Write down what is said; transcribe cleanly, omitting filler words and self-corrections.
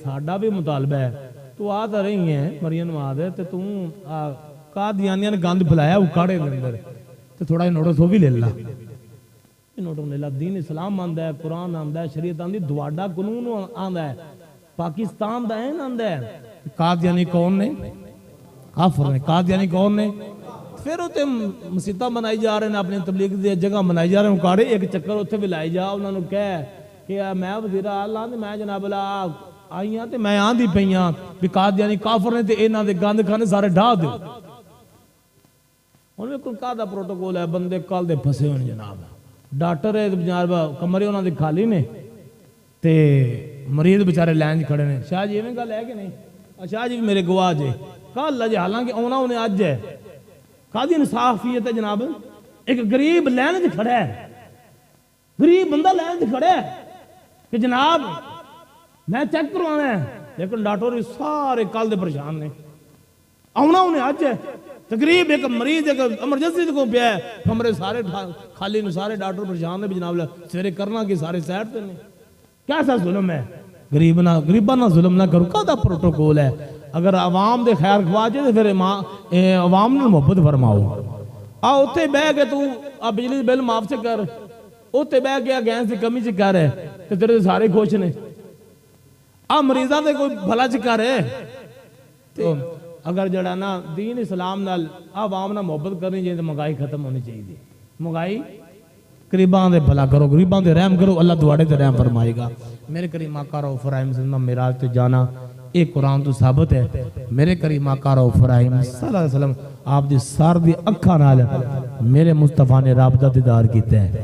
ساڈا بھی مطالبہ ہے تو آ تو رہی ہیں مریم نواز ہے تو قادیانیاں نے گند پھیلایا اکاڑے دے اندر تو تھوڑا نوٹس وہ بھی لے لا نوٹس لے لا دین اسلام آندا ہے قرآن آندا ہے شریعت آندی دواڈا قانون آندا ہے پاکستان دا این آندا ہے قادیانی کون نے کافر نے قادیانی کون نے پھر اتنے مسیتاں بنائی جا رہے ہیں اپنی تبلیغ دی جگہ بنائی جا رہے ہیں اکاڑے ایک چکر اتنے بھی لائی جا انہوں نے کہہ کہ میں وزیر اعلیٰ تے میں جناب اللہ آئی ہاں تے میں آندھی پئی ہاں بھی قادیانی کافر نے تے انہاں دے گند کھانے سارے ڈھا دیو انہوں نے کوئی قاعدہ پروٹوکول ہے بندے کل دے پھسے ہونے جناب ڈاکٹر ہے جناب کمرے انہاں دے خالی نے تے مریض بیچارے لائن کھڑے نے شاہ جی ایویں گل ہے کہ نہیں شاہ جی میرے گواہ جے کل جے حالانکہ آنا انہیں اج ہے قاضی انصافیت ہے جناب ایک غریب لائن تے کھڑا ہے غریب بندہ لائن تے کھڑا ہے کہ جناب میں چیک کروانا ہے لیکن ڈاکٹر سارے کل دے پریشان نے آنا انہیں اج ہے تقریب ایک مریض ایک ایمرجنسی کو پیا ہے کمرے سارے خالی نے سارے ڈاکٹر پریشان نے بھی جناب سویرے کرنا کہ سارے سائڈ تے نے کیا سا ظلم ہے غریبانہ ظلم نہ کرو کا پروٹوکول ہے اگر عوام دے خیر خواہ جے پھر عوام نے محبت فرماؤ اتنے بہ کے تو بجلی بل معاف سے کر اتنے بہ کے گیس کی کمی سے کر ہے تو تیرے سارے خوش نے مریضاں دے کوئی بھلا چکر ہے تو اگر جڑا نا دین اسلام نال عوام نہ محبت کرنی چاہیے تو مہنگائی ختم ہونی چاہیے مہنگائی غریباں دے بھلا کرو غریباں دے رحم کرو اللہ دعاڑے تے رحم فرمائے گا میرے کریم آقا رؤوف رحیم صلی اللہ معراج تے جانا ایک قرآن تو ثابت ہے میرے کریم آقا رؤوف رحیم صلی اللہ علیہ وسلم آپ دی سار دی اکھاں نال میرے مصطفیٰ نے رابطہ دیدار کیتا ہے